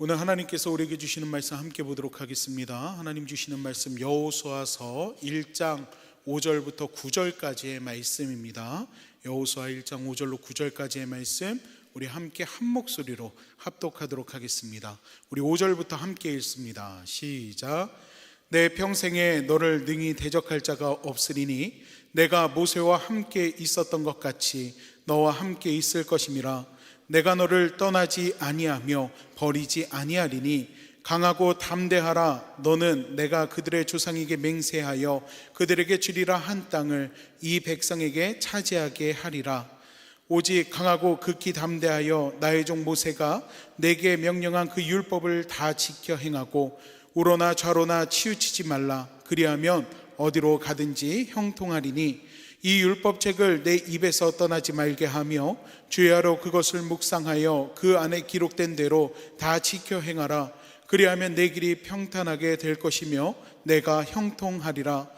오늘 하나님께서 우리에게 주시는 말씀 함께 보도록 하겠습니다. 하나님 주시는 말씀 여호수아서 1장 5절부터 9절까지의 말씀입니다. 여호수아 1장 5절로 9절까지의 말씀 우리 함께 한 목소리로 합독하도록 하겠습니다. 우리 5절부터 함께 읽습니다. 시작. 내 평생에 너를 능히 대적할 자가 없으리니 내가 모세와 함께 있었던 것 같이 너와 함께 있을 것임이라. 내가 너를 떠나지 아니하며 버리지 아니하리니 강하고 담대하라. 너는 내가 그들의 조상에게 맹세하여 그들에게 주리라 한 땅을 이 백성에게 차지하게 하리라. 오직 강하고 극히 담대하여 나의 종 모세가 내게 명령한 그 율법을 다 지켜 행하고 우로나 좌로나 치우치지 말라. 그리하면 어디로 가든지 형통하리니 이 율법책을 내 입에서 떠나지 말게 하며 주야로 그것을 묵상하여 그 안에 기록된 대로 다 지켜 행하라. 그리하면 내 길이 평탄하게 될 것이며 내가 형통하리라.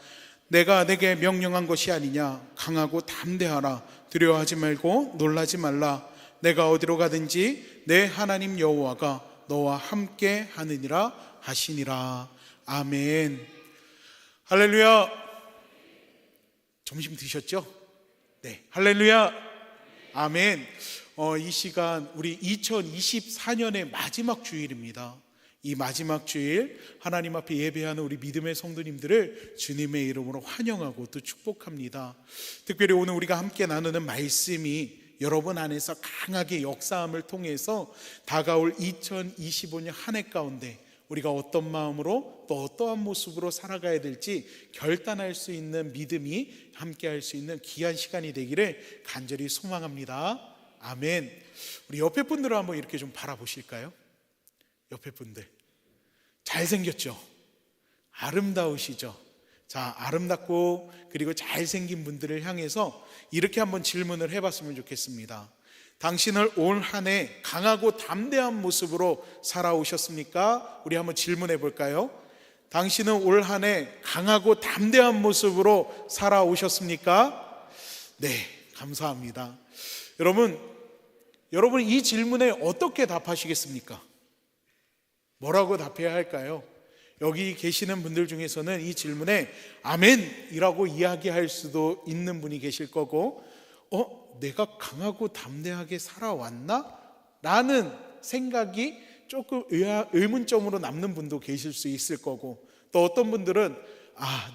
내가 내게 명령한 것이 아니냐. 강하고 담대하라. 두려워하지 말고 놀라지 말라. 내가 어디로 가든지 내 하나님 여호와가 너와 함께 하느니라 하시니라. 아멘. 할렐루야. 점심 드셨죠? 네, 할렐루야. 아멘. 이 시간 우리 2024년의 마지막 주일입니다. 이 마지막 주일 하나님 앞에 예배하는 우리 믿음의 성도님들을 주님의 이름으로 환영하고 또 축복합니다. 특별히 오늘 우리가 함께 나누는 말씀이 여러분 안에서 강하게 역사함을 통해서 다가올 2025년 한 해 가운데 우리가 어떤 마음으로 또 어떠한 모습으로 살아가야 될지 결단할 수 있는 믿음이 함께 할 수 있는 귀한 시간이 되기를 간절히 소망합니다. 아멘. 우리 옆에 분들을 한번 이렇게 좀 바라보실까요? 옆에 분들 잘생겼죠? 아름다우시죠? 자, 아름답고 그리고 잘생긴 분들을 향해서 이렇게 한번 질문을 해봤으면 좋겠습니다. 당신을 올 한 해 강하고 담대한 모습으로 살아오셨습니까? 우리 한번 질문해 볼까요? 당신은 올 한 해 강하고 담대한 모습으로 살아오셨습니까? 네, 감사합니다. 여러분 이 질문에 어떻게 답하시겠습니까? 뭐라고 답해야 할까요? 여기 계시는 분들 중에서는 이 질문에 아멘이라고 이야기할 수도 있는 분이 계실 거고 내가 강하고 담대하게 살아왔나? 라는 생각이 조금 의문점으로 남는 분도 계실 수 있을 거고, 또 어떤 분들은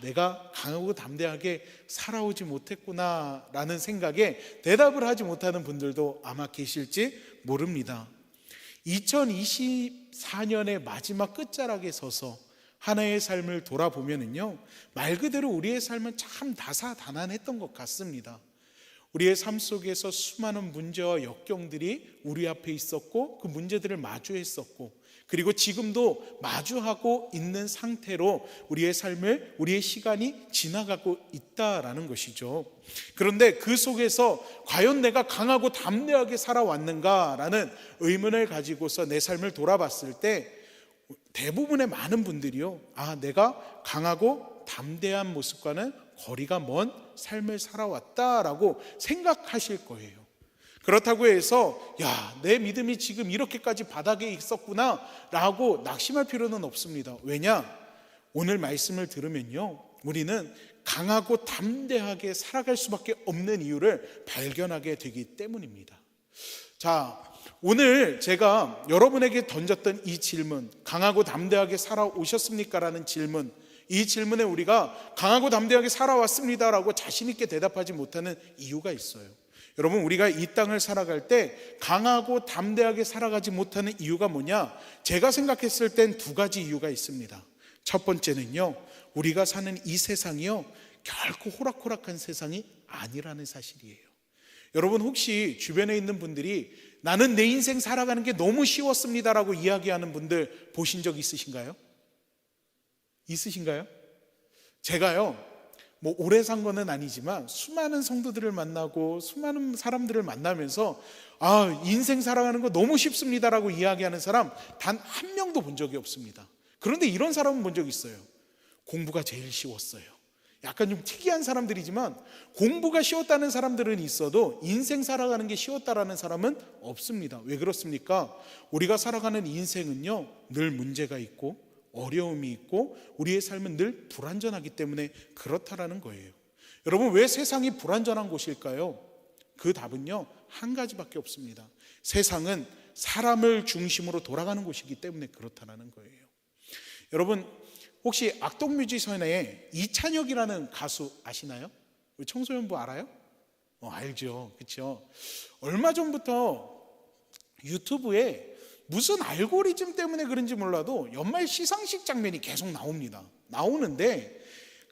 내가 강하고 담대하게 살아오지 못했구나 라는 생각에 대답을 하지 못하는 분들도 아마 계실지 모릅니다. 2024년의 마지막 끝자락에 서서 하나의 삶을 돌아보면은요, 말 그대로 우리의 삶은 참 다사다난했던 것 같습니다. 우리의 삶 속에서 수많은 문제와 역경들이 우리 앞에 있었고 그 문제들을 마주했었고, 그리고 지금도 마주하고 있는 상태로 우리의 삶을, 우리의 시간이 지나가고 있다라는 것이죠. 그런데 그 속에서 과연 내가 강하고 담대하게 살아왔는가라는 의문을 가지고서 내 삶을 돌아봤을 때 대부분의 많은 분들이요, 내가 강하고 담대한 모습과는 거리가 먼 삶을 살아왔다라고 생각하실 거예요. 그렇다고 해서 내 믿음이 지금 이렇게까지 바닥에 있었구나 라고 낙심할 필요는 없습니다. 왜냐? 오늘 말씀을 들으면요, 우리는 강하고 담대하게 살아갈 수밖에 없는 이유를 발견하게 되기 때문입니다. 자, 오늘 제가 여러분에게 던졌던 이 질문, 강하고 담대하게 살아오셨습니까? 라는 질문, 이 질문에 우리가 강하고 담대하게 살아왔습니다라고 자신 있게 대답하지 못하는 이유가 있어요. 여러분, 우리가 이 땅을 살아갈 때 강하고 담대하게 살아가지 못하는 이유가 뭐냐? 제가 생각했을 땐 두 가지 이유가 있습니다. 첫 번째는요, 우리가 사는 이 세상이요, 결코 호락호락한 세상이 아니라는 사실이에요. 여러분, 혹시 주변에 있는 분들이 나는 내 인생 살아가는 게 너무 쉬웠습니다라고 이야기하는 분들 보신 적 있으신가요? 있으신가요? 제가요, 오래 산 거는 아니지만 수많은 성도들을 만나고 수많은 사람들을 만나면서 인생 살아가는 거 너무 쉽습니다라고 이야기하는 사람 단 한 명도 본 적이 없습니다. 그런데 이런 사람은 본 적이 있어요. 공부가 제일 쉬웠어요. 약간 좀 특이한 사람들이지만 공부가 쉬웠다는 사람들은 있어도 인생 살아가는 게 쉬웠다라는 사람은 없습니다. 왜 그렇습니까? 우리가 살아가는 인생은요, 늘 문제가 있고 어려움이 있고 우리의 삶은 늘 불완전하기 때문에 그렇다라는 거예요. 여러분, 왜 세상이 불완전한 곳일까요? 그 답은요, 한 가지밖에 없습니다. 세상은 사람을 중심으로 돌아가는 곳이기 때문에 그렇다는 거예요. 여러분, 혹시 악동뮤지션의 이찬혁이라는 가수 아시나요? 우리 청소년부 알아요? 알죠. 그렇죠? 얼마 전부터 유튜브에 무슨 알고리즘 때문에 그런지 몰라도 연말 시상식 장면이 계속 나옵니다. 나오는데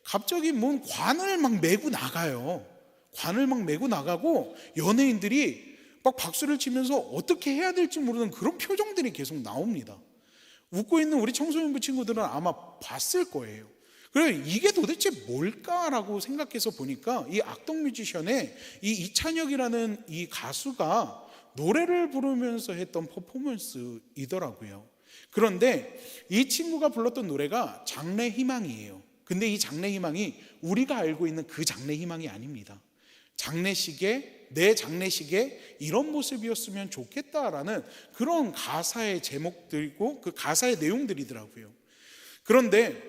갑자기 뭔 관을 막 메고 나가요. 관을 막 메고 나가고 연예인들이 막 박수를 치면서 어떻게 해야 될지 모르는 그런 표정들이 계속 나옵니다. 웃고 있는 우리 청소년부 친구들은 아마 봤을 거예요. 그래, 이게 도대체 뭘까라고 생각해서 보니까 이 악동 뮤지션의 이 이찬혁이라는 이 가수가 노래를 부르면서 했던 퍼포먼스이더라고요. 그런데 이 친구가 불렀던 노래가 장래희망이에요. 근데 이 장래희망이 우리가 알고 있는 그 장래희망이 아닙니다. 장례식에, 내 장례식에 이런 모습이었으면 좋겠다라는 그런 가사의 제목들이고 그 가사의 내용들이더라고요. 그런데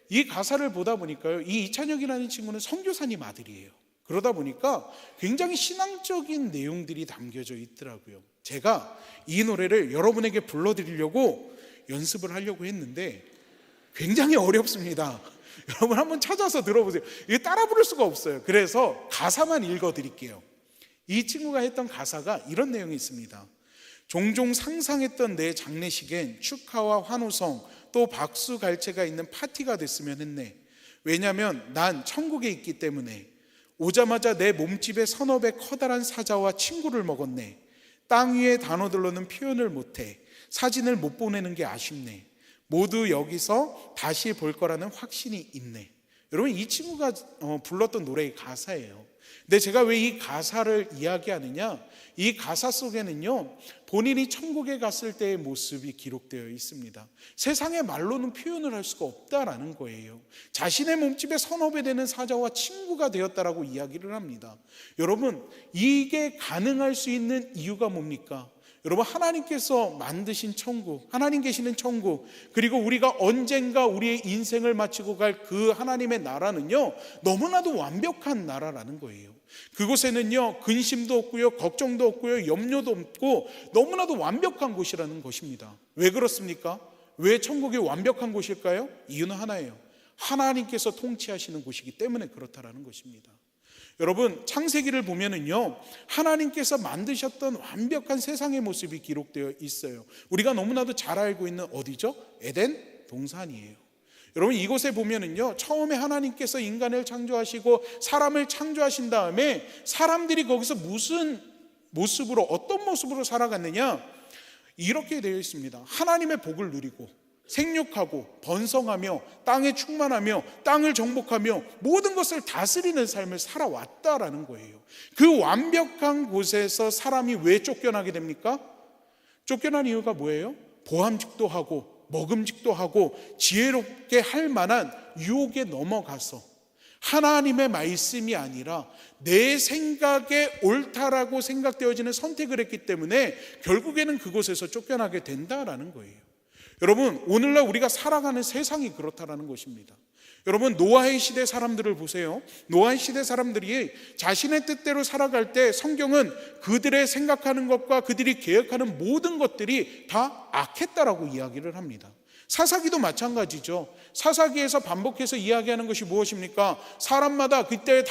이 가사를 보다 보니까요, 이 이찬혁이라는 친구는 선교사님 아들이에요. 그러다 보니까 굉장히 신앙적인 내용들이 담겨져 있더라고요. 제가 이 노래를 여러분에게 불러드리려고 연습을 하려고 했는데 굉장히 어렵습니다. 여러분 한번 찾아서 들어보세요. 이게 따라 부를 수가 없어요. 그래서 가사만 읽어드릴게요. 이 친구가 했던 가사가 이런 내용이 있습니다. 종종 상상했던 내 장례식엔 축하와 환호성 또 박수 갈채가 있는 파티가 됐으면 했네. 왜냐면 난 천국에 있기 때문에. 오자마자 내 몸집에 서너 배 커다란 사자와 친구를 먹었네. 땅 위의 단어들로는 표현을 못해. 사진을 못 보내는 게 아쉽네. 모두 여기서 다시 볼 거라는 확신이 있네. 여러분, 이 친구가 불렀던 노래의 가사예요. 근데 제가 왜 이 가사를 이야기하느냐, 이 가사 속에는요, 본인이 천국에 갔을 때의 모습이 기록되어 있습니다. 세상의 말로는 표현을 할 수가 없다라는 거예요. 자신의 몸집에 서너 배 되는 사자와 친구가 되었다라고 이야기를 합니다. 여러분, 이게 가능할 수 있는 이유가 뭡니까? 여러분, 하나님께서 만드신 천국, 하나님 계시는 천국, 그리고 우리가 언젠가 우리의 인생을 마치고 갈 그 하나님의 나라는요, 너무나도 완벽한 나라라는 거예요. 그곳에는요, 근심도 없고요, 걱정도 없고요, 염려도 없고 너무나도 완벽한 곳이라는 것입니다. 왜 그렇습니까? 왜 천국이 완벽한 곳일까요? 이유는 하나예요. 하나님께서 통치하시는 곳이기 때문에 그렇다라는 것입니다. 여러분, 창세기를 보면은요, 하나님께서 만드셨던 완벽한 세상의 모습이 기록되어 있어요. 우리가 너무나도 잘 알고 있는 어디죠? 에덴 동산이에요. 여러분, 이곳에 보면은요, 처음에 하나님께서 인간을 창조하시고 사람을 창조하신 다음에 사람들이 거기서 무슨 모습으로, 어떤 모습으로 살아갔느냐, 이렇게 되어 있습니다. 하나님의 복을 누리고 생육하고 번성하며 땅에 충만하며 땅을 정복하며 모든 것을 다스리는 삶을 살아왔다라는 거예요. 그 완벽한 곳에서 사람이 왜 쫓겨나게 됩니까? 쫓겨난 이유가 뭐예요? 보암직도 하고 먹음직도 하고 지혜롭게 할 만한 유혹에 넘어가서 하나님의 말씀이 아니라 내 생각에 옳다라고 생각되어지는 선택을 했기 때문에 결국에는 그곳에서 쫓겨나게 된다라는 거예요. 여러분, 오늘날 우리가 살아가는 세상이 그렇다라는 것입니다. 여러분, 노아의 시대 사람들을 보세요. 노아의 시대 사람들이 자신의 뜻대로 살아갈 때 성경은 그들의 생각하는 것과 그들이 계획하는 모든 것들이 다 악했다라고 이야기를 합니다. 사사기도 마찬가지죠. 사사기에서 반복해서 이야기하는 것이 무엇입니까? 사람마다 그때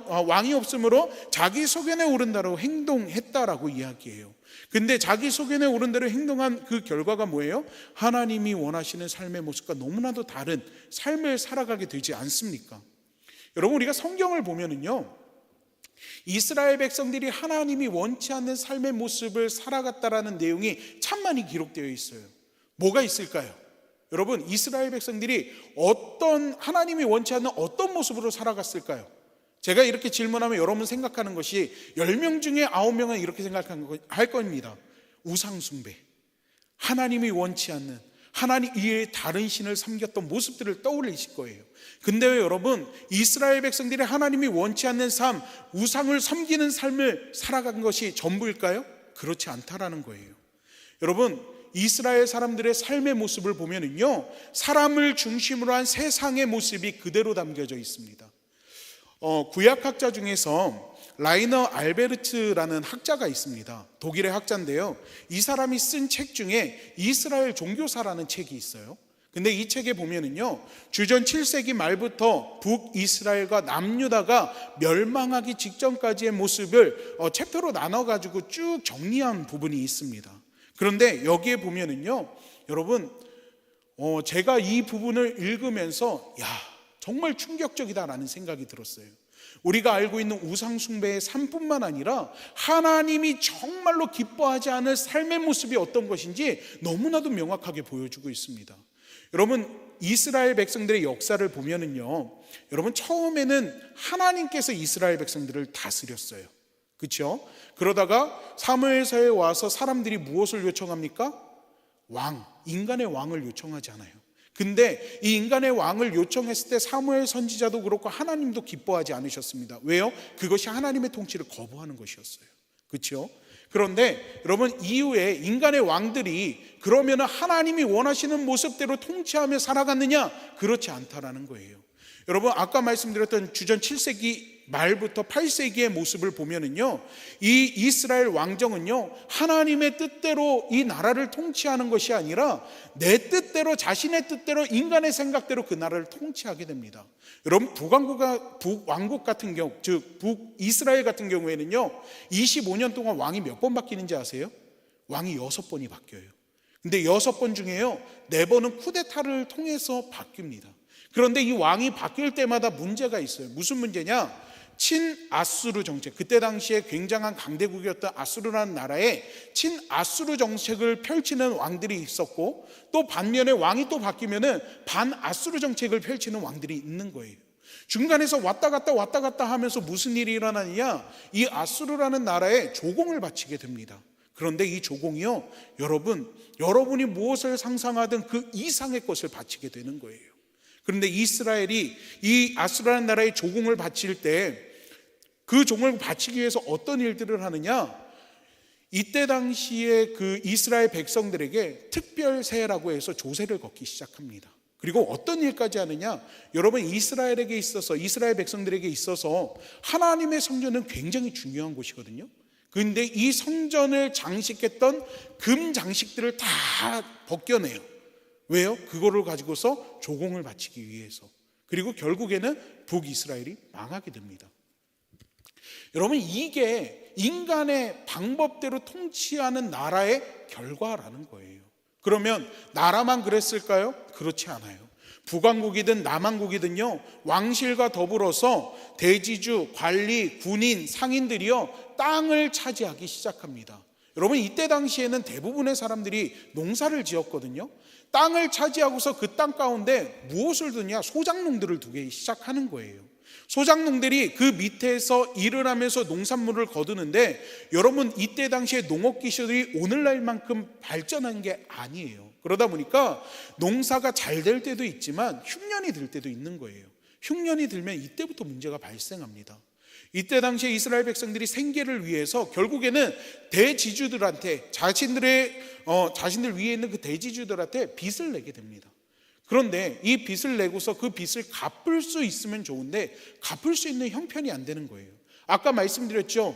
왕이 없으므로 자기 소견에 오른 대로 행동했다라고 이야기해요. 근데 자기 소견에 오른 대로 행동한 그 결과가 뭐예요? 하나님이 원하시는 삶의 모습과 너무나도 다른 삶을 살아가게 되지 않습니까? 여러분, 우리가 성경을 보면은요, 이스라엘 백성들이 하나님이 원치 않는 삶의 모습을 살아갔다라는 내용이 참 많이 기록되어 있어요. 뭐가 있을까요? 여러분, 이스라엘 백성들이 하나님이 원치 않는 어떤 모습으로 살아갔을까요? 제가 이렇게 질문하면 여러분 생각하는 것이 10명 중에 9명은 이렇게 생각할 겁니다. 우상숭배, 하나님이 원치 않는, 하나님 이외에 다른 신을 섬겼던 모습들을 떠올리실 거예요. 근데 여러분, 이스라엘 백성들이 하나님이 원치 않는 삶, 우상을 섬기는 삶을 살아간 것이 전부일까요? 그렇지 않다라는 거예요. 여러분, 이스라엘 사람들의 삶의 모습을 보면은요, 사람을 중심으로 한 세상의 모습이 그대로 담겨져 있습니다. 구약학자 중에서 라이너 알베르츠라는 학자가 있습니다. 독일의 학자인데요, 이 사람이 쓴 책 중에 이스라엘 종교사라는 책이 있어요. 근데 이 책에 보면은요, 주전 7세기 말부터 북이스라엘과 남유다가 멸망하기 직전까지의 모습을 챕터로 나눠가지고 쭉 정리한 부분이 있습니다. 그런데 여기에 보면은요, 여러분, 제가 이 부분을 읽으면서 정말 충격적이다라는 생각이 들었어요. 우리가 알고 있는 우상숭배의 삶뿐만 아니라 하나님이 정말로 기뻐하지 않을 삶의 모습이 어떤 것인지 너무나도 명확하게 보여주고 있습니다. 여러분, 이스라엘 백성들의 역사를 보면은요, 여러분, 처음에는 하나님께서 이스라엘 백성들을 다스렸어요. 그렇죠? 그러다가 사무엘서에 와서 사람들이 무엇을 요청합니까? 왕, 인간의 왕을 요청하지 않아요. 근데 이 인간의 왕을 요청했을 때 사무엘 선지자도 그렇고 하나님도 기뻐하지 않으셨습니다. 왜요? 그것이 하나님의 통치를 거부하는 것이었어요. 그렇죠? 그런데 여러분, 이후에 인간의 왕들이 그러면 하나님이 원하시는 모습대로 통치하며 살아갔느냐? 그렇지 않다라는 거예요. 여러분, 아까 말씀드렸던 주전 7세기 말부터 8세기의 모습을 보면은요, 이 이스라엘 왕정은요, 하나님의 뜻대로 이 나라를 통치하는 것이 아니라 내 뜻대로, 자신의 뜻대로, 인간의 생각대로 그 나라를 통치하게 됩니다. 여러분, 북왕국 같은 경우, 즉 북이스라엘 같은 경우에는요, 25년 동안 왕이 몇 번 바뀌는지 아세요? 왕이 6번이 바뀌어요. 근데 6번 중에요, 4번은 쿠데타를 통해서 바뀝니다. 그런데 이 왕이 바뀔 때마다 문제가 있어요. 무슨 문제냐? 친아수르 정책, 그때 당시에 굉장한 강대국이었던 아수르라는 나라에 친아수르 정책을 펼치는 왕들이 있었고, 또 반면에 왕이 또 바뀌면은 반아수르 정책을 펼치는 왕들이 있는 거예요. 중간에서 왔다 갔다 하면서 무슨 일이 일어나느냐? 이 아수르라는 나라에 조공을 바치게 됩니다. 그런데 이 조공이요, 여러분이 무엇을 상상하든 그 이상의 것을 바치게 되는 거예요. 그런데 이스라엘이 이 아수르라는 나라의 조공을 바칠 때 그 종을 바치기 위해서 어떤 일들을 하느냐? 이때 당시에 그 이스라엘 백성들에게 특별세라고 해서 조세를 걷기 시작합니다. 그리고 어떤 일까지 하느냐? 여러분, 이스라엘에게 있어서, 이스라엘 백성들에게 있어서 하나님의 성전은 굉장히 중요한 곳이거든요. 그런데 이 성전을 장식했던 금 장식들을 다 벗겨내요. 왜요? 그거를 가지고서 조공을 바치기 위해서. 그리고 결국에는 북이스라엘이 망하게 됩니다. 여러분, 이게 인간의 방법대로 통치하는 나라의 결과라는 거예요. 그러면 나라만 그랬을까요? 그렇지 않아요. 북왕국이든 남왕국이든요, 왕실과 더불어서 대지주, 관리, 군인, 상인들이요, 땅을 차지하기 시작합니다. 여러분, 이때 당시에는 대부분의 사람들이 농사를 지었거든요. 땅을 차지하고서 그 땅 가운데 무엇을 두냐? 소작농들을 두기 시작하는 거예요. 소작농들이 그 밑에서 일을 하면서 농산물을 거두는데, 여러분, 이때 당시에 농업 기술이 오늘날만큼 발전한 게 아니에요. 그러다 보니까 농사가 잘 될 때도 있지만 흉년이 들 때도 있는 거예요. 흉년이 들면 이때부터 문제가 발생합니다. 이때 당시에 이스라엘 백성들이 생계를 위해서 결국에는 대지주들한테, 자신들 위에 있는 그 대지주들한테 빚을 내게 됩니다. 그런데 이 빚을 내고서 그 빚을 갚을 수 있으면 좋은데 갚을 수 있는 형편이 안 되는 거예요. 아까 말씀드렸죠.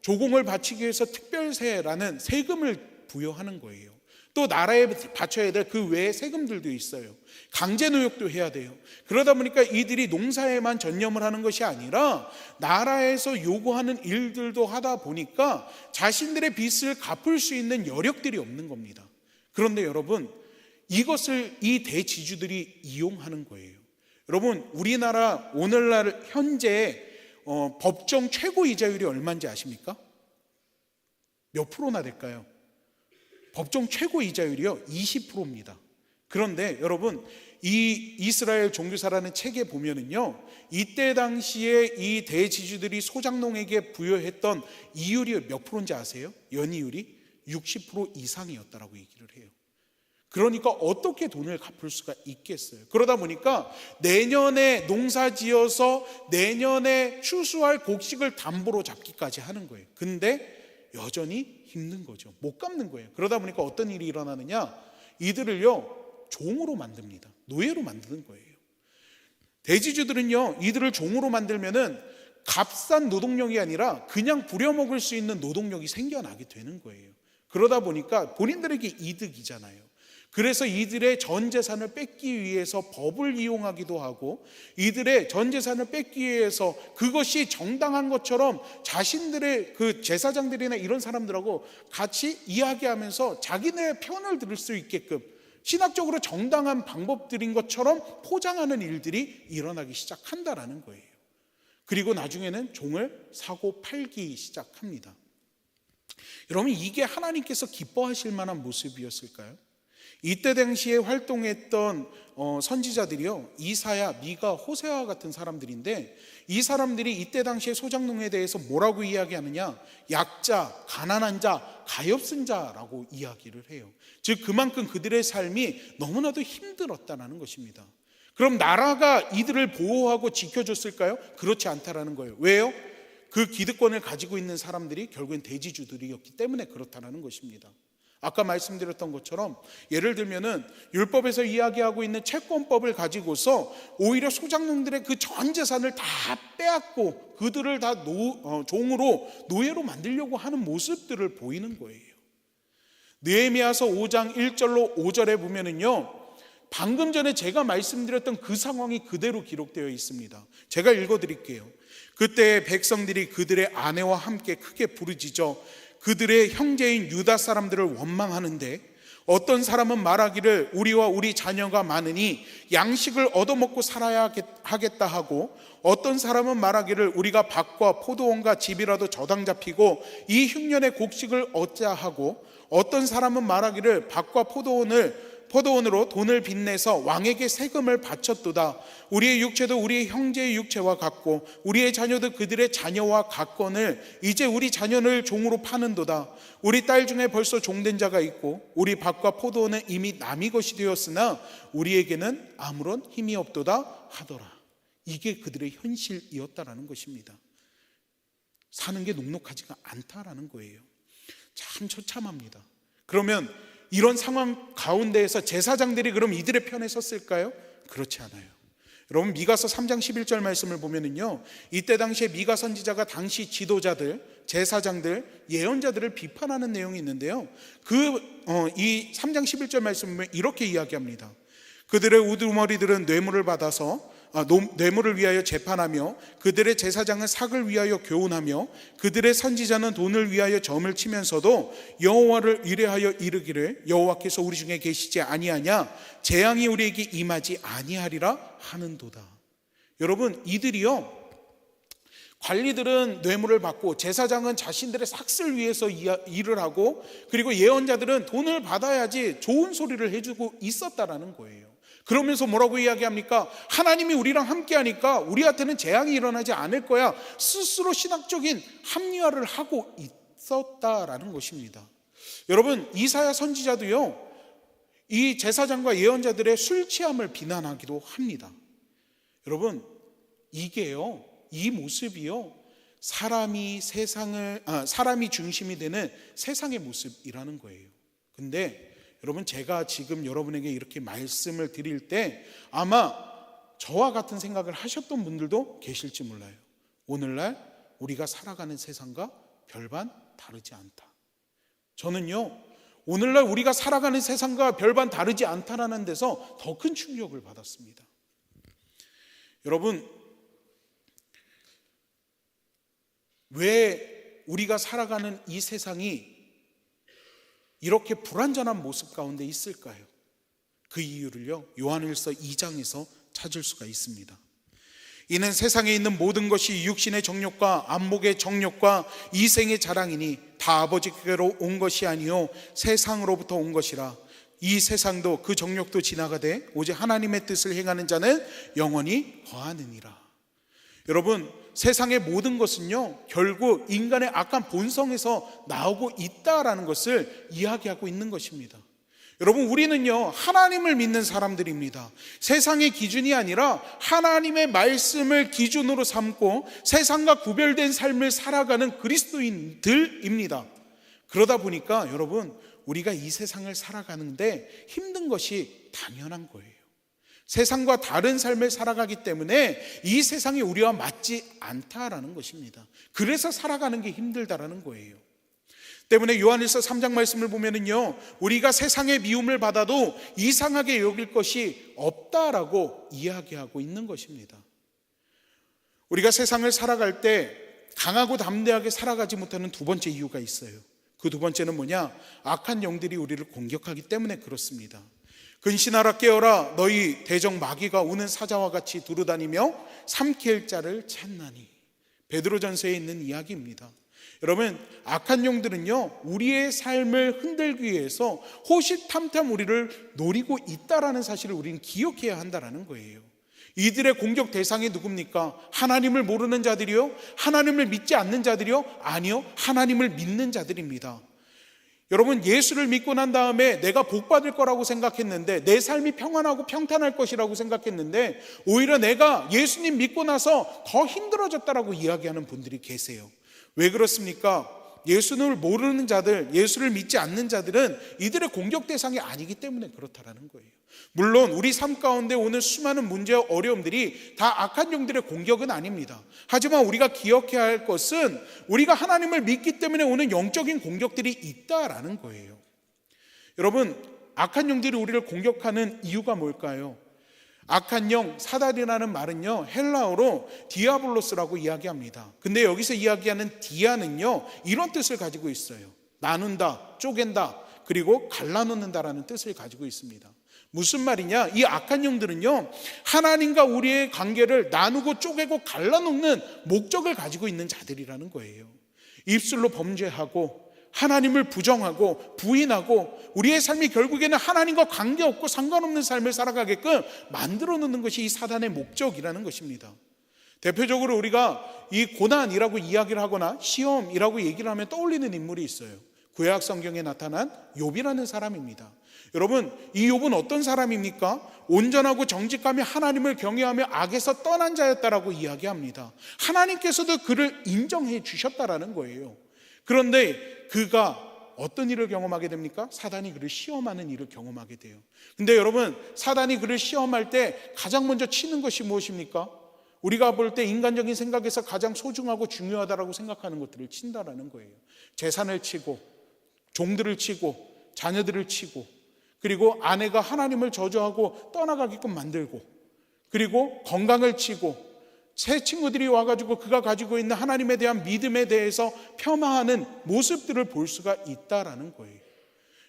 조공을 바치기 위해서 특별세라는 세금을 부여하는 거예요. 또 나라에 바쳐야 될 그 외에 세금들도 있어요. 강제노역도 해야 돼요. 그러다 보니까 이들이 농사에만 전념을 하는 것이 아니라 나라에서 요구하는 일들도 하다 보니까 자신들의 빚을 갚을 수 있는 여력들이 없는 겁니다. 그런데 여러분, 이것을 이 대지주들이 이용하는 거예요. 여러분, 우리나라 오늘날 현재 법정 최고 이자율이 얼마인지 아십니까? 몇 프로나 될까요? 법정 최고 이자율이요, 20%입니다. 그런데 여러분, 이 이스라엘 종교사라는 책에 보면은요, 이때 당시에 이 대지주들이 소작농에게 부여했던 이율이 몇 프로인지 아세요? 연이율이 60% 이상이었다라고 얘기를 해요. 그러니까 어떻게 돈을 갚을 수가 있겠어요? 그러다 보니까 내년에 농사 지어서 내년에 추수할 곡식을 담보로 잡기까지 하는 거예요. 근데 여전히 힘든 거죠. 못 갚는 거예요. 그러다 보니까 어떤 일이 일어나느냐? 이들을요 종으로 만듭니다. 노예로 만드는 거예요. 대지주들은요 이들을 종으로 만들면은 값싼 노동력이 아니라 그냥 부려먹을 수 있는 노동력이 생겨나게 되는 거예요. 그러다 보니까 본인들에게 이득이잖아요. 그래서 이들의 전 재산을 뺏기 위해서 법을 이용하기도 하고, 이들의 전 재산을 뺏기 위해서 그것이 정당한 것처럼 자신들의 그 제사장들이나 이런 사람들하고 같이 이야기하면서 자기네 편을 들을 수 있게끔 신학적으로 정당한 방법들인 것처럼 포장하는 일들이 일어나기 시작한다라는 거예요. 그리고 나중에는 종을 사고 팔기 시작합니다. 여러분, 이게 하나님께서 기뻐하실 만한 모습이었을까요? 이때 당시에 활동했던 선지자들이요 이사야, 미가, 호세아 같은 사람들인데, 이 사람들이 이때 당시에 소작농에 대해서 뭐라고 이야기하느냐? 약자, 가난한 자, 가엾은 자라고 이야기를 해요. 즉 그만큼 그들의 삶이 너무나도 힘들었다는 것입니다. 그럼 나라가 이들을 보호하고 지켜줬을까요? 그렇지 않다라는 거예요. 왜요? 그 기득권을 가지고 있는 사람들이 결국엔 대지주들이었기 때문에 그렇다는 것입니다. 아까 말씀드렸던 것처럼 예를 들면은 율법에서 이야기하고 있는 채권법을 가지고서 오히려 소작농들의 그 전 재산을 다 빼앗고 그들을 다 종으로, 노예로 만들려고 하는 모습들을 보이는 거예요. 느헤미야서 5장 1절로 5절에 보면은요 방금 전에 제가 말씀드렸던 그 상황이 그대로 기록되어 있습니다. 제가 읽어드릴게요. 그때 백성들이 그들의 아내와 함께 크게 부르짖어 그들의 형제인 유다 사람들을 원망하는데, 어떤 사람은 말하기를 우리와 우리 자녀가 많으니 양식을 얻어먹고 살아야 하겠다 하고, 어떤 사람은 말하기를 우리가 밭과 포도원과 집이라도 저당 잡히고 이 흉년의 곡식을 얻자 하고, 어떤 사람은 말하기를 밭과 포도원으로 돈을 빚내서 왕에게 세금을 바쳤도다. 우리의 육체도 우리의 형제의 육체와 같고 우리의 자녀도 그들의 자녀와 같거늘 이제 우리 자녀를 종으로 파는도다. 우리 딸 중에 벌써 종된 자가 있고 우리 밭과 포도원은 이미 남의 것이 되었으나 우리에게는 아무런 힘이 없도다 하더라. 이게 그들의 현실이었다라는 것입니다. 사는 게 녹록하지가 않다라는 거예요. 참 처참합니다. 그러면 이런 상황 가운데에서 제사장들이 그럼 이들의 편에 섰을까요? 그렇지 않아요. 여러분, 미가서 3장 11절 말씀을 보면은요 이때 당시에 미가 선지자가 당시 지도자들, 제사장들, 예언자들을 비판하는 내용이 있는데요 이 3장 11절 말씀을 보면 이렇게 이야기합니다. 그들의 우두머리들은 뇌물을 위하여 재판하며 그들의 제사장은 삭을 위하여 교훈하며 그들의 선지자는 돈을 위하여 점을 치면서도 여호와를 의뢰하여 이르기를 여호와께서 우리 중에 계시지 아니하냐? 재앙이 우리에게 임하지 아니하리라 하는도다. 여러분, 이들이요 관리들은 뇌물을 받고 제사장은 자신들의 삭슬 위해서 일을 하고, 그리고 예언자들은 돈을 받아야지 좋은 소리를 해주고 있었다라는 거예요. 그러면서 뭐라고 이야기합니까? 하나님이 우리랑 함께 하니까 우리한테는 재앙이 일어나지 않을 거야. 스스로 신학적인 합리화를 하고 있었다라는 것입니다. 여러분, 이사야 선지자도요 이 제사장과 예언자들의 술 취함을 비난하기도 합니다. 여러분, 이게요 이 모습이요 사람이 중심이 되는 세상의 모습이라는 거예요. 근데 여러분, 제가 지금 여러분에게 이렇게 말씀을 드릴 때 아마 저와 같은 생각을 하셨던 분들도 계실지 몰라요. 오늘날 우리가 살아가는 세상과 별반 다르지 않다. 저는요 오늘날 우리가 살아가는 세상과 별반 다르지 않다라는 데서 더 큰 충격을 받았습니다. 여러분, 왜 우리가 살아가는 이 세상이 이렇게 불완전한 모습 가운데 있을까요? 그 이유를요 요한일서 2장에서 찾을 수가 있습니다. 이는 세상에 있는 모든 것이 육신의 정욕과 안목의 정욕과 이생의 자랑이니 다 아버지께로 온 것이 아니요 세상으로부터 온 것이라. 이 세상도 그 정욕도 지나가되 오직 하나님의 뜻을 행하는 자는 영원히 거하느니라. 여러분, 세상의 모든 것은요 결국 인간의 악한 본성에서 나오고 있다라는 것을 이야기하고 있는 것입니다. 여러분, 우리는요 하나님을 믿는 사람들입니다. 세상의 기준이 아니라 하나님의 말씀을 기준으로 삼고 세상과 구별된 삶을 살아가는 그리스도인들입니다. 그러다 보니까 여러분, 우리가 이 세상을 살아가는데 힘든 것이 당연한 거예요. 세상과 다른 삶을 살아가기 때문에 이 세상이 우리와 맞지 않다라는 것입니다. 그래서 살아가는 게 힘들다라는 거예요. 때문에 요한일서 3장 말씀을 보면은요, 우리가 세상의 미움을 받아도 이상하게 여길 것이 없다라고 이야기하고 있는 것입니다. 우리가 세상을 살아갈 때 강하고 담대하게 살아가지 못하는 두 번째 이유가 있어요. 그 두 번째는 뭐냐? 악한 영들이 우리를 공격하기 때문에 그렇습니다. 근신하라 깨어라, 너희 대적 마귀가 우는 사자와 같이 두루다니며 삼킬 자를 찾나니. 베드로전서에 있는 이야기입니다. 여러분, 악한 영들은요 우리의 삶을 흔들기 위해서 호시탐탐 우리를 노리고 있다라는 사실을 우리는 기억해야 한다는 거예요. 이들의 공격 대상이 누굽니까? 하나님을 모르는 자들이요? 하나님을 믿지 않는 자들이요? 아니요, 하나님을 믿는 자들입니다. 여러분, 예수를 믿고 난 다음에 내가 복 받을 거라고 생각했는데, 내 삶이 평안하고 평탄할 것이라고 생각했는데, 오히려 내가 예수님 믿고 나서 더 힘들어졌다라고 이야기하는 분들이 계세요. 왜 그렇습니까? 예수를 모르는 자들, 예수를 믿지 않는 자들은 이들의 공격 대상이 아니기 때문에 그렇다라는 거예요. 물론 우리 삶 가운데 오는 수많은 문제와 어려움들이 다 악한 영들의 공격은 아닙니다. 하지만 우리가 기억해야 할 것은 우리가 하나님을 믿기 때문에 오는 영적인 공격들이 있다라는 거예요. 여러분, 악한 영들이 우리를 공격하는 이유가 뭘까요? 악한 영, 사단이라는 말은요 헬라어로 디아블로스라고 이야기합니다. 근데 여기서 이야기하는 디아는요 이런 뜻을 가지고 있어요. 나눈다, 쪼갠다, 그리고 갈라놓는다라는 뜻을 가지고 있습니다. 무슨 말이냐? 이 악한 영들은요 하나님과 우리의 관계를 나누고 쪼개고 갈라놓는 목적을 가지고 있는 자들이라는 거예요. 입술로 범죄하고 하나님을 부정하고 부인하고 우리의 삶이 결국에는 하나님과 관계없고 상관없는 삶을 살아가게끔 만들어 놓는 것이 이 사단의 목적이라는 것입니다. 대표적으로 우리가 이 고난이라고 이야기를 하거나 시험이라고 얘기를 하면 떠올리는 인물이 있어요. 구약 성경에 나타난 욥이라는 사람입니다. 여러분, 이 욥은 어떤 사람입니까? 온전하고 정직하며 하나님을 경외하며 악에서 떠난 자였다라고 이야기합니다. 하나님께서도 그를 인정해 주셨다라는 거예요. 그런데 그가 어떤 일을 경험하게 됩니까? 사단이 그를 시험하는 일을 경험하게 돼요. 근데 여러분, 사단이 그를 시험할 때 가장 먼저 치는 것이 무엇입니까? 우리가 볼 때 인간적인 생각에서 가장 소중하고 중요하다라고 생각하는 것들을 친다라는 거예요. 재산을 치고, 종들을 치고, 자녀들을 치고, 그리고 아내가 하나님을 저주하고 떠나가게끔 만들고, 그리고 건강을 치고, 새 친구들이 와가지고 그가 가지고 있는 하나님에 대한 믿음에 대해서 폄하하는 모습들을 볼 수가 있다라는 거예요.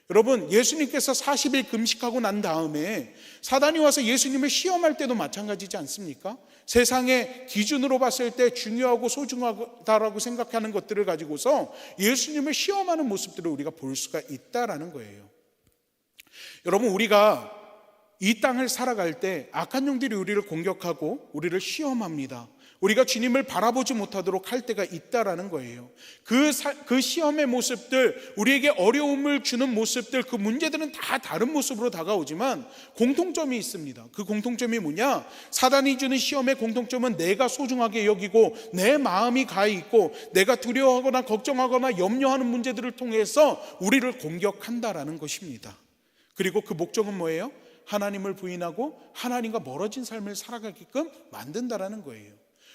여러분, 예수님께서 40일 금식하고 난 다음에 사단이 와서 예수님을 시험할 때도 마찬가지지 않습니까? 세상의 기준으로 봤을 때 중요하고 소중하다라고 생각하는 것들을 가지고서 예수님을 시험하는 모습들을 우리가 볼 수가 있다라는 거예요. 여러분, 우리가 이 땅을 살아갈 때 악한 영들이 우리를 공격하고 우리를 시험합니다. 우리가 주님을 바라보지 못하도록 할 때가 있다라는 거예요. 그 시험의 모습들, 우리에게 어려움을 주는 모습들, 그 문제들은 다 다른 모습으로 다가오지만 공통점이 있습니다. 그 공통점이 뭐냐? 사단이 주는 시험의 공통점은 내가 소중하게 여기고 내 마음이 가 있고 내가 두려워하거나 걱정하거나 염려하는 문제들을 통해서 우리를 공격한다라는 것입니다. 그리고 그 목적은 뭐예요? 하나님을 부인하고 하나님과 멀어진 삶을 살아가게끔 만든다라는 거예요.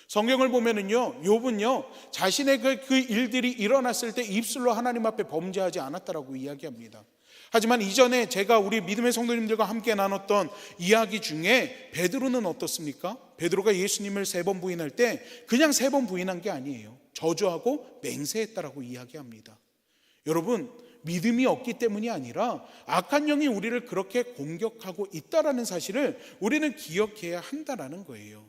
성경을 보면은요, 욥은요 자신의 그 일들이 일어났을 때 입술로 하나님 앞에 범죄하지 않았다라고 이야기합니다. 하지만 이전에 제가 우리 믿음의 성도님들과 함께 나눴던 이야기 중에 베드로는 어떻습니까? 베드로가 예수님을 3번 부인할 때 그냥 3번 부인한 게 아니에요. 저주하고 맹세했다라고 이야기합니다. 여러분, 믿음이 없기 때문이 아니라 악한 영이 우리를 그렇게 공격하고 있다라는 사실을 우리는 기억해야 한다라는 거예요.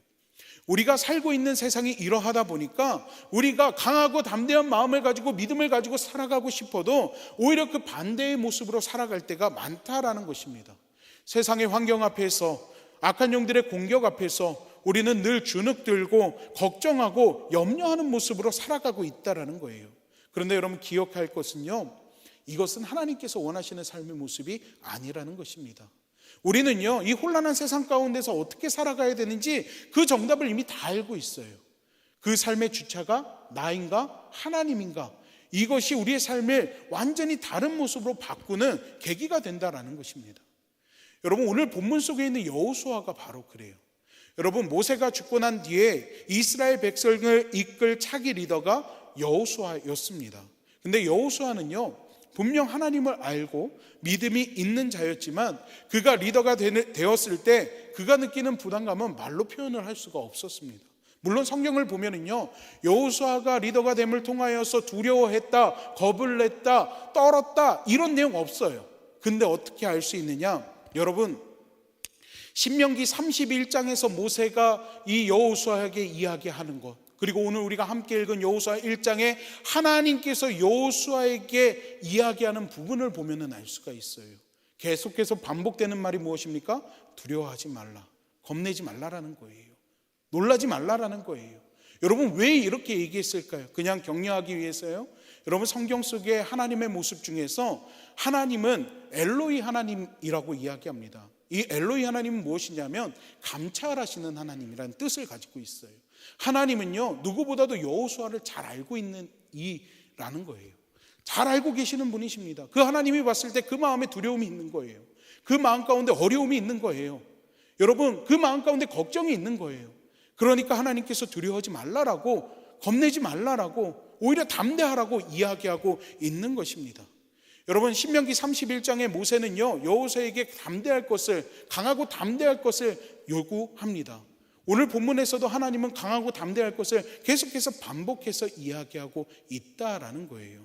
우리가 살고 있는 세상이 이러하다 보니까 우리가 강하고 담대한 마음을 가지고 믿음을 가지고 살아가고 싶어도 오히려 그 반대의 모습으로 살아갈 때가 많다라는 것입니다. 세상의 환경 앞에서, 악한 영들의 공격 앞에서 우리는 늘 주눅들고 걱정하고 염려하는 모습으로 살아가고 있다라는 거예요. 그런데 여러분, 기억할 것은요, 이것은 하나님께서 원하시는 삶의 모습이 아니라는 것입니다. 우리는요, 이 혼란한 세상 가운데서 어떻게 살아가야 되는지 그 정답을 이미 다 알고 있어요. 그 삶의 주체가 나인가 하나님인가, 이것이 우리의 삶을 완전히 다른 모습으로 바꾸는 계기가 된다라는 것입니다. 여러분, 오늘 본문 속에 있는 여호수아가 바로 그래요. 여러분, 모세가 죽고 난 뒤에 이스라엘 백성을 이끌 차기 리더가 여호수아였습니다. 근데 여호수아는요, 분명 하나님을 알고 믿음이 있는 자였지만 그가 리더가 되었을 때 그가 느끼는 부담감은 말로 표현을 할 수가 없었습니다. 물론 성경을 보면은요, 여호수아가 리더가 됨을 통하여서 두려워했다, 겁을 냈다, 떨었다, 이런 내용 없어요. 근데 어떻게 알 수 있느냐? 여러분, 신명기 31장에서 모세가 이 여호수아에게 이야기하는 것, 그리고 오늘 우리가 함께 읽은 여호수아 1장에 하나님께서 여호수아에게 이야기하는 부분을 보면은 알 수가 있어요. 계속해서 반복되는 말이 무엇입니까? 두려워하지 말라, 겁내지 말라라는 거예요. 놀라지 말라라는 거예요. 여러분, 왜 이렇게 얘기했을까요? 그냥 격려하기 위해서요? 여러분, 성경 속의 하나님의 모습 중에서 하나님은 엘로이 하나님이라고 이야기합니다. 이 엘로이 하나님은 무엇이냐면 감찰하시는 하나님이라는 뜻을 가지고 있어요. 하나님은요, 누구보다도 여호수아를 잘 알고 있는 이라는 거예요. 잘 알고 계시는 분이십니다. 그 하나님이 봤을 때 그 마음에 두려움이 있는 거예요. 그 마음 가운데 어려움이 있는 거예요. 여러분, 그 마음 가운데 걱정이 있는 거예요. 그러니까 하나님께서 두려워하지 말라라고, 겁내지 말라라고, 오히려 담대하라고 이야기하고 있는 것입니다. 여러분, 신명기 31장에 모세는요, 여호수아에게 담대할 것을, 강하고 담대할 것을 요구합니다. 오늘 본문에서도 하나님은 강하고 담대할 것을 계속해서 반복해서 이야기하고 있다라는 거예요.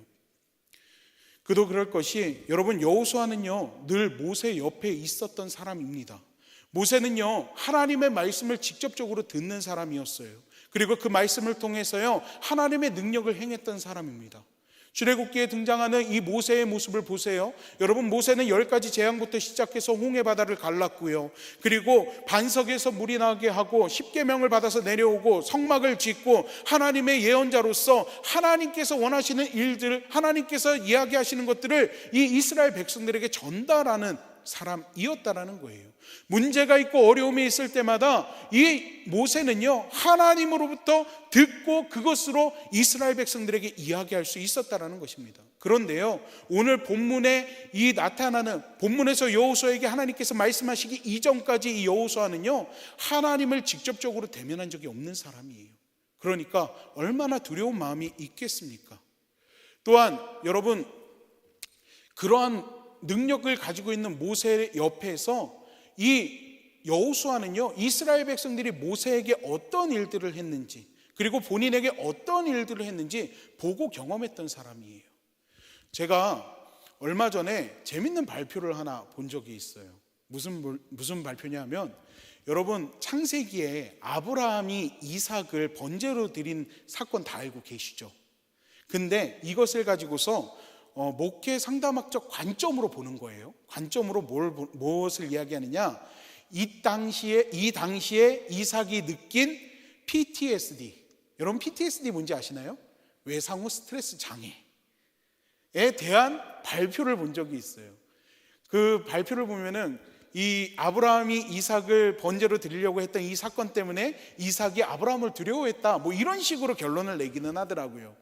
그도 그럴 것이, 여러분, 여호수아는요, 늘 모세 옆에 있었던 사람입니다. 모세는요, 하나님의 말씀을 직접적으로 듣는 사람이었어요. 그리고 그 말씀을 통해서요, 하나님의 능력을 행했던 사람입니다. 출애굽기에 등장하는 이 모세의 모습을 보세요. 여러분, 모세는 10가지 재앙부터 시작해서 홍해 바다를 갈랐고요, 그리고 반석에서 물이 나게 하고 10계명을 받아서 내려오고 성막을 짓고 하나님의 예언자로서 하나님께서 원하시는 일들, 하나님께서 이야기하시는 것들을 이 이스라엘 백성들에게 전달하는 사람이었다라는 거예요. 문제가 있고 어려움이 있을 때마다 이 모세는요, 하나님으로부터 듣고 그것으로 이스라엘 백성들에게 이야기할 수 있었다라는 것입니다. 그런데요, 오늘 본문에 이 나타나는, 본문에서 여호수아에게 하나님께서 말씀하시기 이전까지 이 여호수아는요, 하나님을 직접적으로 대면한 적이 없는 사람이에요. 그러니까 얼마나 두려운 마음이 있겠습니까? 또한 여러분, 그러한 능력을 가지고 있는 모세 옆에서 이 여호수아는요, 이스라엘 백성들이 모세에게 어떤 일들을 했는지, 그리고 본인에게 어떤 일들을 했는지 보고 경험했던 사람이에요. 제가 얼마 전에 재밌는 발표를 하나 본 적이 있어요. 무슨 발표냐면, 여러분, 창세기에 아브라함이 이삭을 번제로 드린 사건 다 알고 계시죠? 근데 이것을 가지고서 목회 상담학적 관점으로 보는 거예요. 관점으로 무엇을 이야기하느냐? 이 당시에 이삭이 느낀 PTSD. 여러분, PTSD 뭔지 아시나요? 외상후 스트레스 장애에 대한 발표를 본 적이 있어요. 그 발표를 보면은 이 아브라함이 이삭을 번제로 드리려고 했던 이 사건 때문에 이삭이 아브라함을 두려워했다, 뭐 이런 식으로 결론을 내기는 하더라고요.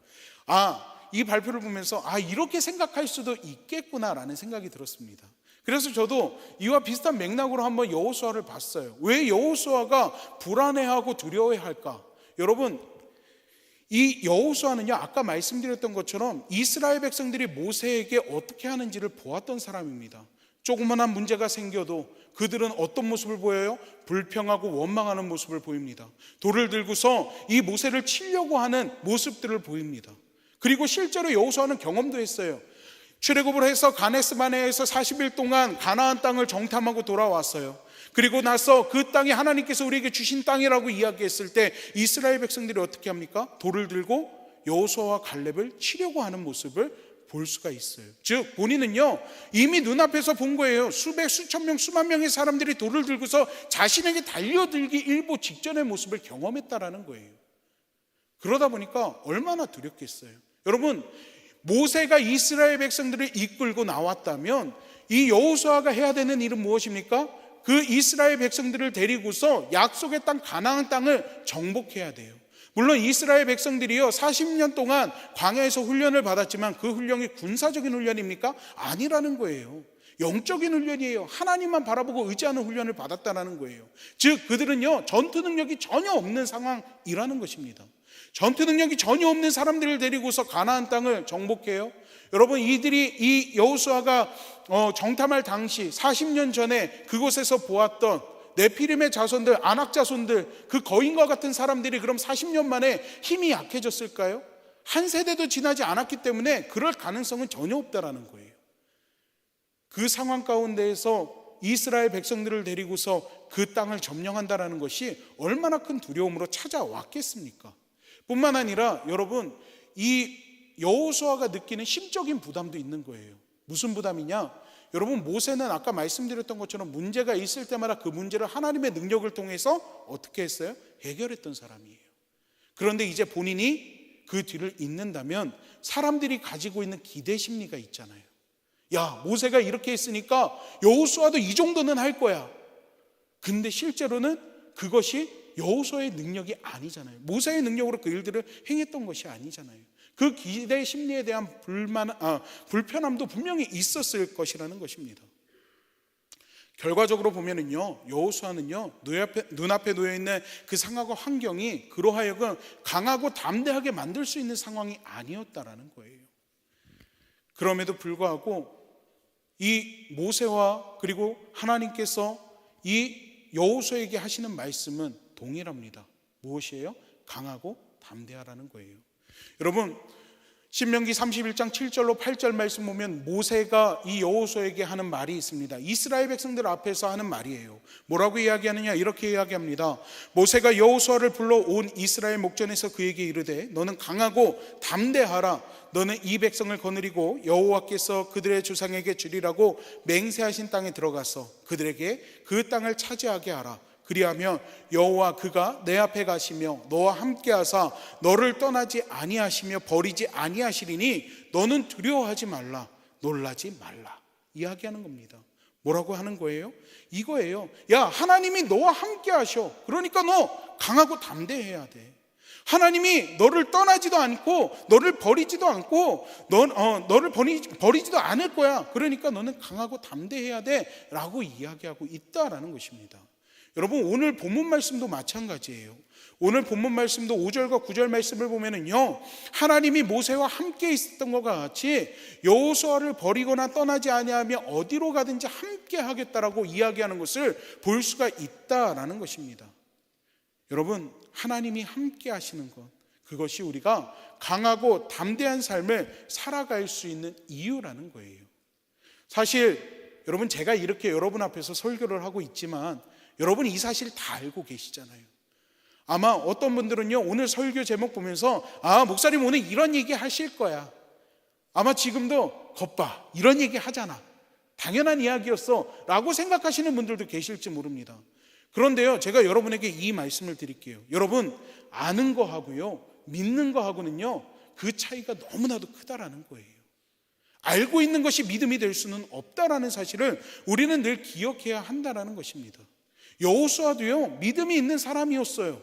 이 발표를 보면서 이렇게 생각할 수도 있겠구나라는 생각이 들었습니다. 그래서 저도 이와 비슷한 맥락으로 한번 여호수아를 봤어요. 왜 여호수아가 불안해하고 두려워할까? 여러분, 이 여호수아는요, 아까 말씀드렸던 것처럼 이스라엘 백성들이 모세에게 어떻게 하는지를 보았던 사람입니다. 조그만한 문제가 생겨도 그들은 어떤 모습을 보여요? 불평하고 원망하는 모습을 보입니다. 돌을 들고서 이 모세를 치려고 하는 모습들을 보입니다. 그리고 실제로 여호수아는 경험도 했어요. 출애굽을 해서 가데스 바네아에서 40일 동안 가나안 땅을 정탐하고 돌아왔어요. 그리고 나서 그 땅이 하나님께서 우리에게 주신 땅이라고 이야기했을 때 이스라엘 백성들이 어떻게 합니까? 돌을 들고 여호수아와 갈렙을 치려고 하는 모습을 볼 수가 있어요. 즉, 본인은요, 이미 눈앞에서 본 거예요. 수백, 수천 명, 수만 명의 사람들이 돌을 들고서 자신에게 달려들기 일보 직전의 모습을 경험했다라는 거예요. 그러다 보니까 얼마나 두렵겠어요. 여러분, 모세가 이스라엘 백성들을 이끌고 나왔다면 이 여호수아가 해야 되는 일은 무엇입니까? 그 이스라엘 백성들을 데리고서 약속의 땅 가나안 땅을 정복해야 돼요. 물론 이스라엘 백성들이요 40년 동안 광야에서 훈련을 받았지만 그 훈련이 군사적인 훈련입니까? 아니라는 거예요. 영적인 훈련이에요. 하나님만 바라보고 의지하는 훈련을 받았다는 거예요. 즉 그들은요 전투 능력이 전혀 없는 상황이라는 것입니다. 전투 능력이 전혀 없는 사람들을 데리고서 가나안 땅을 정복해요. 여러분, 이들이 이 여호수아가 정탐할 당시 40년 전에 그곳에서 보았던 네피림의 자손들, 아낙 자손들, 그 거인과 같은 사람들이 그럼 40년 만에 힘이 약해졌을까요? 한 세대도 지나지 않았기 때문에 그럴 가능성은 전혀 없다라는 거예요. 그 상황 가운데에서 이스라엘 백성들을 데리고서 그 땅을 점령한다라는 것이 얼마나 큰 두려움으로 찾아왔겠습니까? 뿐만 아니라 여러분, 이 여호수아가 느끼는 심적인 부담도 있는 거예요. 무슨 부담이냐? 여러분, 모세는 아까 말씀드렸던 것처럼 문제가 있을 때마다 그 문제를 하나님의 능력을 통해서 어떻게 했어요? 해결했던 사람이에요. 그런데 이제 본인이 그 뒤를 잇는다면 사람들이 가지고 있는 기대 심리가 있잖아요. 야, 모세가 이렇게 했으니까 여호수아도 이 정도는 할 거야. 근데 실제로는 그것이 여호수아의 능력이 아니잖아요. 모세의 능력으로 그 일들을 행했던 것이 아니잖아요. 그 기대 심리에 대한 불편함도 분명히 있었을 것이라는 것입니다. 결과적으로 보면은요, 여호수아는요 눈앞에 놓여있는 그 상황과 환경이 그로 하여금 강하고 담대하게 만들 수 있는 상황이 아니었다라는 거예요. 그럼에도 불구하고 이 모세와 그리고 하나님께서 이 여호수아에게 하시는 말씀은 동일합니다. 무엇이에요? 강하고 담대하라는 거예요. 여러분, 신명기 31장 7절로 8절 말씀 보면 모세가 이 여호수아에게 하는 말이 있습니다. 이스라엘 백성들 앞에서 하는 말이에요. 뭐라고 이야기하느냐? 이렇게 이야기합니다. 모세가 여호수아를 불러 온 이스라엘 목전에서 그에게 이르되 너는 강하고 담대하라. 너는 이 백성을 거느리고 여호와께서 그들의 조상에게 주리라고 맹세하신 땅에 들어가서 그들에게 그 땅을 차지하게 하라. 그리하면 여호와 그가 내 앞에 가시며 너와 함께하사 너를 떠나지 아니하시며 버리지 아니하시리니 너는 두려워하지 말라, 놀라지 말라. 이야기하는 겁니다. 뭐라고 하는 거예요? 이거예요. 야, 하나님이 너와 함께하셔. 그러니까 너 강하고 담대해야 돼. 하나님이 너를 떠나지도 않고 너를 버리지도 않고 너를 버리지도 않을 거야. 그러니까 너는 강하고 담대해야 돼 라고 이야기하고 있다라는 것입니다. 여러분, 오늘 본문 말씀도 마찬가지예요. 오늘 본문 말씀도 5절과 9절 말씀을 보면은요, 하나님이 모세와 함께 있었던 것과 같이 여호수아를 버리거나 떠나지 아니하며 어디로 가든지 함께 하겠다라고 이야기하는 것을 볼 수가 있다라는 것입니다. 여러분, 하나님이 함께 하시는 것, 그것이 우리가 강하고 담대한 삶을 살아갈 수 있는 이유라는 거예요. 사실 여러분, 제가 이렇게 여러분 앞에서 설교를 하고 있지만 여러분 이 사실 다 알고 계시잖아요. 아마 어떤 분들은요, 오늘 설교 제목 보면서 목사님 오늘 이런 얘기 하실 거야. 아마 지금도 겉봐 이런 얘기 하잖아, 당연한 이야기였어 라고 생각하시는 분들도 계실지 모릅니다. 그런데요, 제가 여러분에게 이 말씀을 드릴게요. 여러분, 아는 거하고요 믿는 거하고는요 그 차이가 너무나도 크다라는 거예요. 알고 있는 것이 믿음이 될 수는 없다라는 사실을 우리는 늘 기억해야 한다라는 것입니다. 여호수아도요 믿음이 있는 사람이었어요.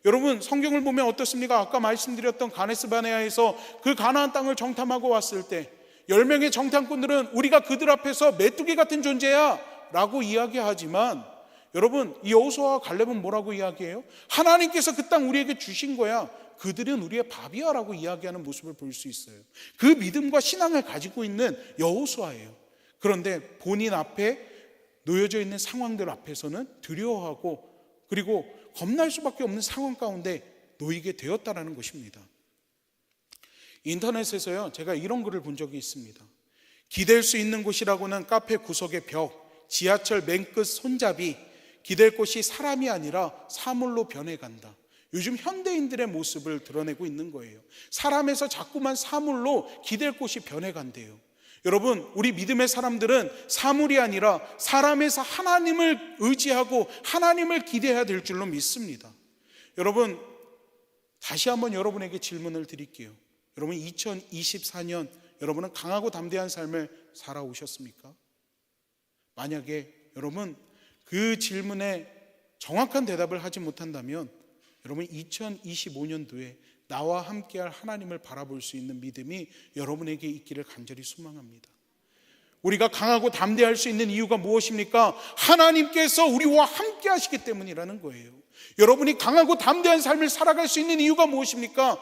여러분, 성경을 보면 어떻습니까? 아까 말씀드렸던 가데스 바네아에서 그 가나안 땅을 정탐하고 왔을 때 10명의 정탐꾼들은 우리가 그들 앞에서 메뚜기 같은 존재야 라고 이야기하지만, 여러분, 이 여호수아와 갈렙은 뭐라고 이야기해요? 하나님께서 그 땅 우리에게 주신 거야. 그들은 우리의 밥이야 라고 이야기하는 모습을 볼 수 있어요. 그 믿음과 신앙을 가지고 있는 여호수아예요. 그런데 본인 앞에 놓여져 있는 상황들 앞에서는 두려워하고 그리고 겁날 수밖에 없는 상황 가운데 놓이게 되었다라는 것입니다. 인터넷에서요 제가 이런 글을 본 적이 있습니다. 기댈 수 있는 곳이라고는 카페 구석의 벽, 지하철 맨끝 손잡이, 기댈 곳이 사람이 아니라 사물로 변해간다. 요즘 현대인들의 모습을 드러내고 있는 거예요. 사람에서 자꾸만 사물로 기댈 곳이 변해간대요. 여러분, 우리 믿음의 사람들은 사물이 아니라 사람에서 하나님을 의지하고 하나님을 기대해야 될 줄로 믿습니다. 여러분, 다시 한번 여러분에게 질문을 드릴게요. 여러분 2024년 여러분은 강하고 담대한 삶을 살아오셨습니까? 만약에 여러분 그 질문에 정확한 대답을 하지 못한다면 여러분 2025년도에 나와 함께할 하나님을 바라볼 수 있는 믿음이 여러분에게 있기를 간절히 소망합니다. 우리가 강하고 담대할 수 있는 이유가 무엇입니까? 하나님께서 우리와 함께 하시기 때문이라는 거예요. 여러분이 강하고 담대한 삶을 살아갈 수 있는 이유가 무엇입니까?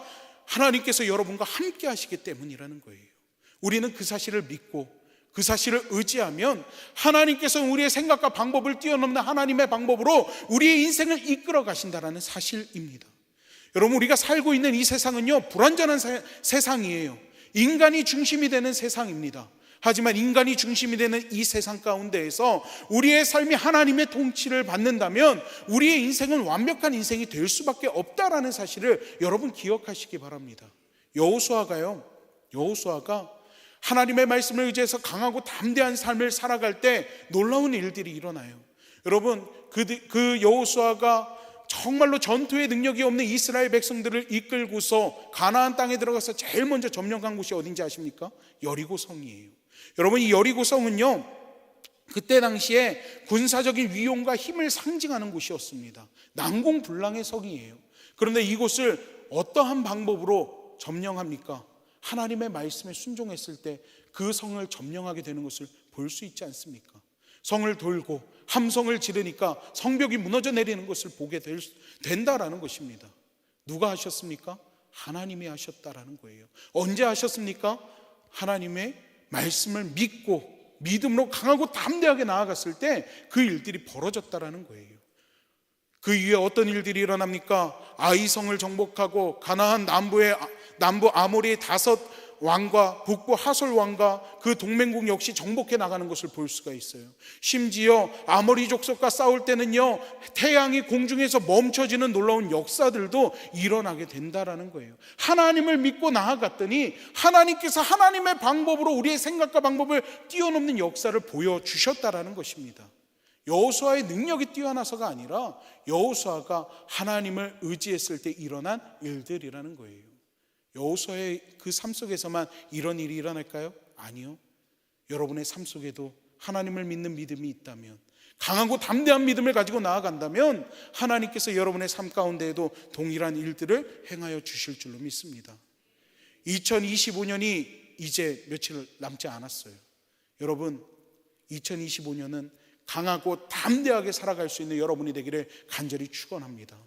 하나님께서 여러분과 함께 하시기 때문이라는 거예요. 우리는 그 사실을 믿고 그 사실을 의지하면 하나님께서 우리의 생각과 방법을 뛰어넘는 하나님의 방법으로 우리의 인생을 이끌어 가신다는 사실입니다. 여러분, 우리가 살고 있는 이 세상은요, 불완전한 세상이에요. 인간이 중심이 되는 세상입니다. 하지만 인간이 중심이 되는 이 세상 가운데에서 우리의 삶이 하나님의 통치를 받는다면 우리의 인생은 완벽한 인생이 될 수밖에 없다라는 사실을 여러분 기억하시기 바랍니다. 여호수아가 하나님의 말씀을 의지해서 강하고 담대한 삶을 살아갈 때 놀라운 일들이 일어나요. 여러분, 그 여호수아가 정말로 전투의 능력이 없는 이스라엘 백성들을 이끌고서 가나안 땅에 들어가서 제일 먼저 점령한 곳이 어딘지 아십니까? 여리고 성이에요. 여러분, 이 여리고 성은요, 그때 당시에 군사적인 위용과 힘을 상징하는 곳이었습니다. 난공불락의 성이에요. 그런데 이곳을 어떠한 방법으로 점령합니까? 하나님의 말씀에 순종했을 때 그 성을 점령하게 되는 것을 볼 수 있지 않습니까? 성을 돌고 함성을 지르니까 성벽이 무너져 내리는 것을 보게 된다라는 것입니다. 누가 하셨습니까? 하나님이 하셨다라는 거예요. 언제 하셨습니까? 하나님의 말씀을 믿고 믿음으로 강하고 담대하게 나아갔을 때 그 일들이 벌어졌다라는 거예요. 그 이후에 어떤 일들이 일어납니까? 아이성을 정복하고 가나안 남부 아모리의 5 왕과 북부 하솔 왕과 그 동맹국 역시 정복해 나가는 것을 볼 수가 있어요. 심지어 아모리 족속과 싸울 때는요, 태양이 공중에서 멈춰지는 놀라운 역사들도 일어나게 된다라는 거예요. 하나님을 믿고 나아갔더니 하나님께서 하나님의 방법으로 우리의 생각과 방법을 뛰어넘는 역사를 보여주셨다라는 것입니다. 여호수아의 능력이 뛰어나서가 아니라 여호수아가 하나님을 의지했을 때 일어난 일들이라는 거예요. 여호수아의 그 삶 속에서만 이런 일이 일어날까요? 아니요. 여러분의 삶 속에도 하나님을 믿는 믿음이 있다면, 강하고 담대한 믿음을 가지고 나아간다면 하나님께서 여러분의 삶 가운데에도 동일한 일들을 행하여 주실 줄로 믿습니다. 2025년이 이제 며칠 남지 않았어요. 여러분, 2025년은 강하고 담대하게 살아갈 수 있는 여러분이 되기를 간절히 축원합니다.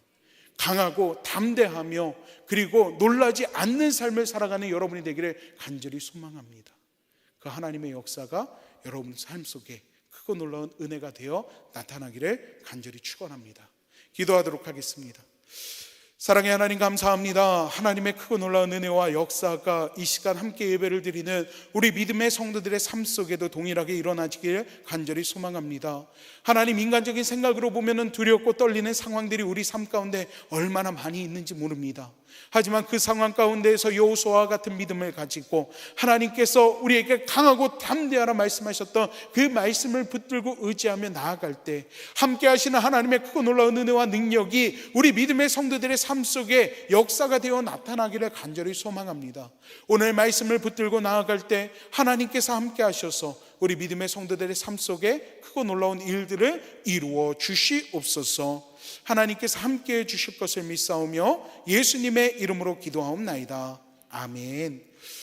강하고 담대하며 그리고 놀라지 않는 삶을 살아가는 여러분이 되기를 간절히 소망합니다. 그 하나님의 역사가 여러분 삶 속에 크고 놀라운 은혜가 되어 나타나기를 간절히 축원합니다. 기도하도록 하겠습니다. 사랑의 하나님, 감사합니다. 하나님의 크고 놀라운 은혜와 역사가 이 시간 함께 예배를 드리는 우리 믿음의 성도들의 삶 속에도 동일하게 일어나지길 간절히 소망합니다. 하나님, 인간적인 생각으로 보면 두렵고 떨리는 상황들이 우리 삶 가운데 얼마나 많이 있는지 모릅니다. 하지만 그 상황 가운데에서 여호수아와 같은 믿음을 가지고 하나님께서 우리에게 강하고 담대하라 말씀하셨던 그 말씀을 붙들고 의지하며 나아갈 때 함께 하시는 하나님의 크고 놀라운 은혜와 능력이 우리 믿음의 성도들의 삶 속에 역사가 되어 나타나기를 간절히 소망합니다. 오늘 말씀을 붙들고 나아갈 때 하나님께서 함께 하셔서 우리 믿음의 성도들의 삶 속에 크고 놀라운 일들을 이루어 주시옵소서. 하나님께서 함께해 주실 것을 믿사오며 예수님의 이름으로 기도하옵나이다. 아멘.